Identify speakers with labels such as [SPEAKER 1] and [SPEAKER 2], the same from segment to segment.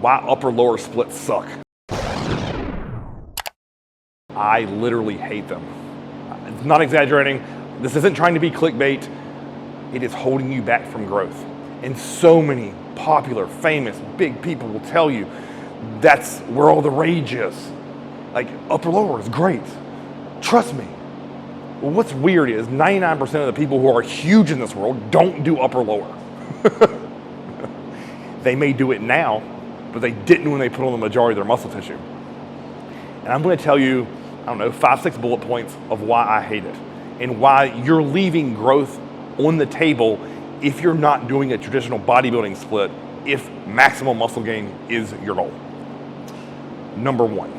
[SPEAKER 1] Why upper-lower splits suck. I literally hate them. It's not exaggerating. This isn't trying to be clickbait. It is holding you back from growth. And so many popular, famous, big people will tell you that's where all the rage is. Like, upper-lower is great. Trust me. Well, what's weird is 99% of the people who are huge in this world don't do upper-lower. They may do it now, but they didn't when they put on the majority of their muscle tissue. And I'm going to tell you, I don't know, 5-6 bullet points of why I hate it and why you're leaving growth on the table if you're not doing a traditional bodybuilding split if maximum muscle gain is your goal. Number one,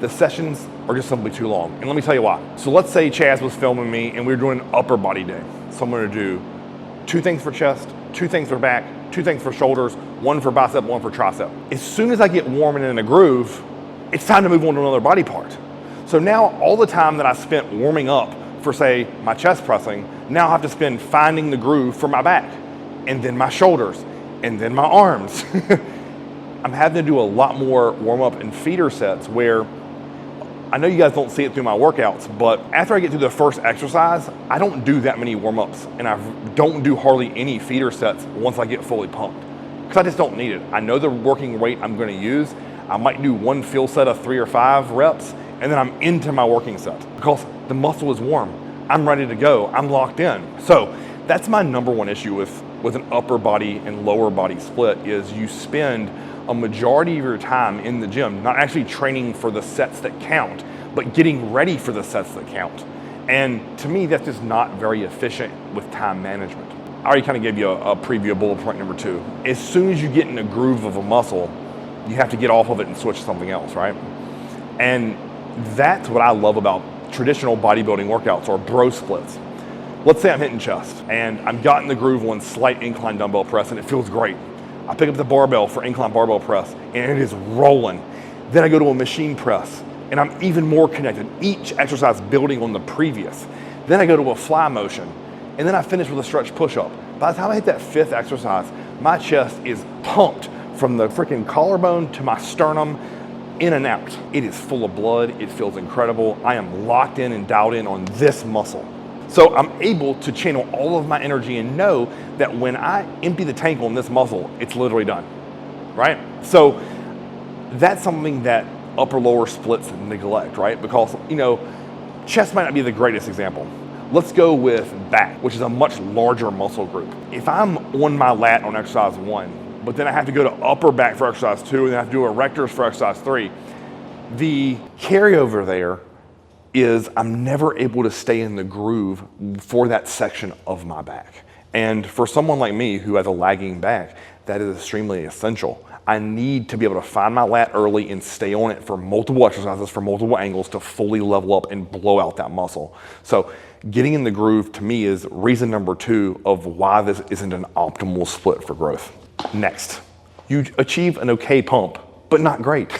[SPEAKER 1] the sessions are just simply too long. And let me tell you why. So let's say Chaz was filming me and we were doing an upper body day. So I'm going to do 2 things for chest, 2 things for back, 2 things for shoulders, 1 for bicep, 1 for tricep. As soon as I get warm and in a groove, it's time to move on to another body part. So now all the time that I spent warming up for, say, my chest pressing, now I have to spend finding the groove for my back, and then my shoulders, and then my arms. I'm having to do a lot more warm up and feeder sets where I know you guys don't see it through my workouts, but after I get through the first exercise, I don't do that many warm-ups, and I don't do hardly any feeder sets once I get fully pumped, because I just don't need it. I know the working weight I'm gonna use. I might do 1 fill set of 3 or 5 reps, and then I'm into my working set, because the muscle is warm. I'm ready to go, I'm locked in. So that's my number one issue with an upper body and lower body split is you spend a majority of your time in the gym, not actually training for the sets that count, but getting ready for the sets that count. And to me, that's just not very efficient with time management. I already kind of gave you a preview of bullet point number 2. As soon as you get in a groove of a muscle, you have to get off of it and switch to something else, right? And that's what I love about traditional bodybuilding workouts or bro splits. Let's say I'm hitting chest and I've gotten the groove on slight incline dumbbell press and it feels great. I pick up the barbell for incline barbell press and it is rolling. Then I go to a machine press and I'm even more connected. Each exercise building on the previous. Then I go to a fly motion and then I finish with a stretch push-up. By the time I hit that 5th exercise, my chest is pumped from the freaking collarbone to my sternum, in and out. It is full of blood, it feels incredible. I am locked in and dialed in on this muscle. So I'm able to channel all of my energy and know that when I empty the tank on this muscle, it's literally done, right? So that's something that upper lower splits neglect, right? Because, you know, chest might not be the greatest example. Let's go with back, which is a much larger muscle group. If I'm on my lat on exercise 1, but then I have to go to upper back for exercise 2, and then I have to do erectors for exercise 3, the carryover there is I'm never able to stay in the groove for that section of my back. And for someone like me who has a lagging back, that is extremely essential. I need to be able to find my lat early and stay on it for multiple exercises, for multiple angles to fully level up and blow out that muscle. So getting in the groove to me is reason number 2 of why this isn't an optimal split for growth. Next, you achieve an okay pump, but not great.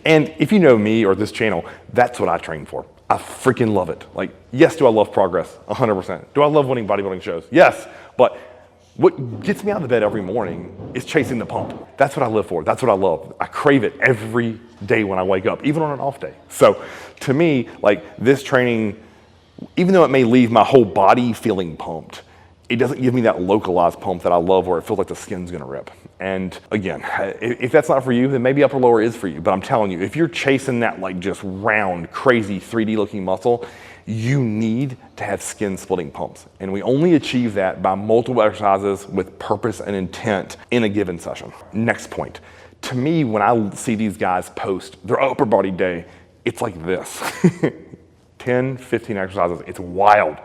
[SPEAKER 1] And if you know me or this channel, that's what I train for. I freaking love it. Like, yes, do I love progress? 100%. Do I love winning bodybuilding shows? Yes, but what gets me out of the bed every morning is chasing the pump. That's what I live for. That's what I love. I crave it every day when I wake up, even on an off day. So to me, like this training, even though it may leave my whole body feeling pumped, it doesn't give me that localized pump that I love where it feels like the skin's gonna rip. And again, if that's not for you, then maybe upper lower is for you. But I'm telling you, if you're chasing that like just round, crazy 3D looking muscle, you need to have skin splitting pumps. And we only achieve that by multiple exercises with purpose and intent in a given session. Next point. To me, when I see these guys post their upper body day, it's like this. 10, 15 exercises, it's wild.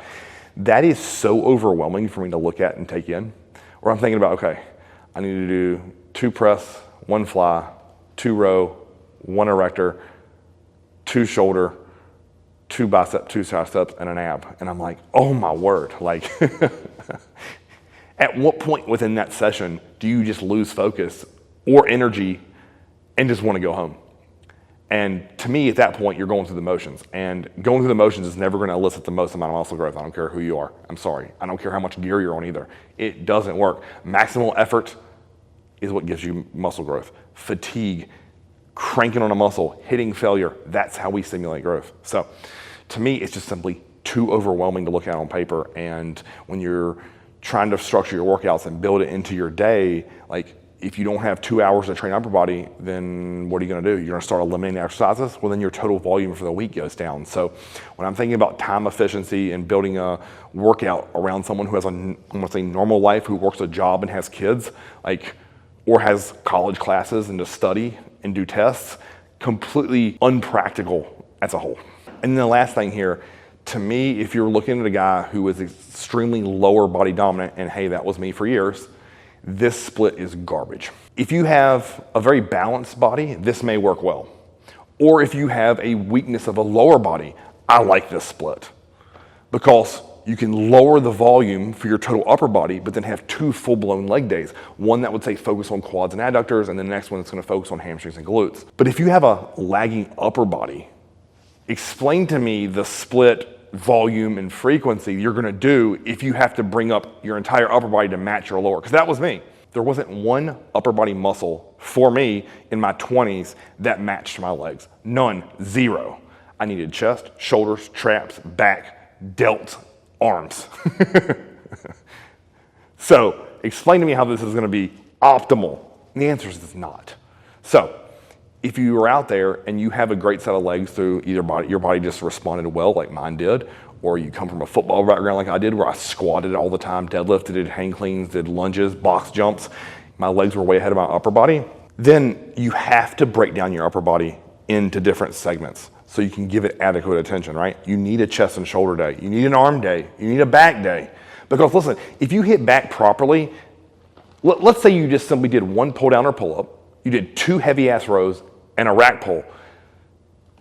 [SPEAKER 1] That is so overwhelming for me to look at and take in. Where I'm thinking about, okay, I need to do 2 press, 1 fly, 2 row, 1 erector, 2 shoulder, 2 bicep, 2 triceps, and an ab. And I'm like, oh my word. Like, at what point within that session do you just lose focus or energy and just want to go home? And to me, at that point, you're going through the motions. And going through the motions is never going to elicit the most amount of muscle growth. I don't care who you are. I'm sorry. I don't care how much gear you're on either. It doesn't work. Maximal effort is what gives you muscle growth. Fatigue, cranking on a muscle, hitting failure, that's how we stimulate growth. So to me, it's just simply too overwhelming to look at on paper. And when you're trying to structure your workouts and build it into your day, like if you don't have 2 hours to train upper body, then what are you gonna do? You're gonna start eliminating exercises? Well, then your total volume for the week goes down. So when I'm thinking about time efficiency and building a workout around someone who has I'm gonna say normal life, who works a job and has kids, like, or has college classes and to study and do tests, completely unpractical as a whole. And then the last thing here, to me, if you're looking at a guy who is extremely lower body dominant, and hey, that was me for years, this split is garbage. If you have a very balanced body, this may work well. Or if you have a weakness of a lower body, I like this split because you can lower the volume for your total upper body, but then have 2 full-blown leg days. One that would say focus on quads and adductors, and the next one that's gonna focus on hamstrings and glutes. But if you have a lagging upper body, explain to me the split volume and frequency you're gonna do if you have to bring up your entire upper body to match your lower, because that was me. There wasn't one upper body muscle for me in my 20s that matched my legs. None, zero. I needed chest, shoulders, traps, back, delts, arms. So explain to me how this is gonna be optimal. And the answer is it's not. So if you are out there and you have a great set of legs through either body, your body just responded well like mine did, or you come from a football background like I did where I squatted all the time, deadlifted, did hang cleans, did lunges, box jumps, my legs were way ahead of my upper body, then you have to break down your upper body into different segments so you can give it adequate attention, right? You need a chest and shoulder day, you need an arm day, you need a back day. Because listen, if you hit back properly, let's say you just simply did 1 pull down or pull up, you did 2 heavy ass rows and a rack pull,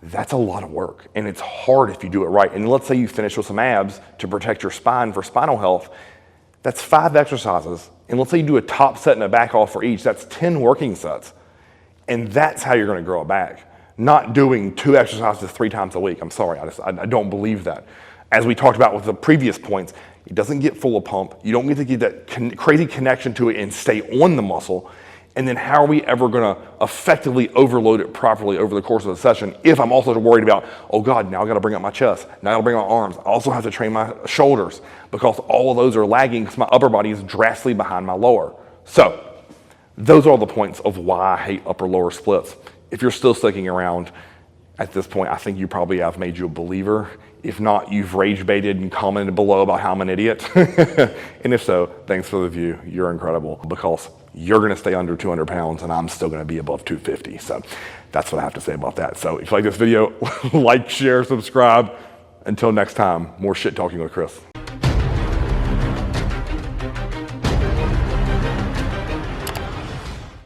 [SPEAKER 1] that's a lot of work. And it's hard if you do it right. And let's say you finish with some abs to protect your spine for spinal health, that's 5 exercises. And let's say you do a top set and a back off for each, that's 10 working sets. And that's how you're gonna grow a back. Not doing 2 exercises 3 times a week. I'm sorry, I don't believe that. As we talked about with the previous points, it doesn't get full of pump. You don't get to get that crazy connection to it and stay on the muscle. And then how are we ever gonna effectively overload it properly over the course of the session if I'm also worried about, oh God, now I gotta bring up my chest, now I gotta bring up my arms, I also have to train my shoulders because all of those are lagging because my upper body is drastically behind my lower. So those are all the points of why I hate upper-lower splits. If you're still sticking around at this point, I think you probably have made you a believer. If not, you've rage baited and commented below about how I'm an idiot. And if so, thanks for the view. You're incredible because you're gonna stay under 200 pounds and I'm still gonna be above 250. So that's what I have to say about that. So if you like this video, like, share, subscribe. Until next time, more shit talking with Chris.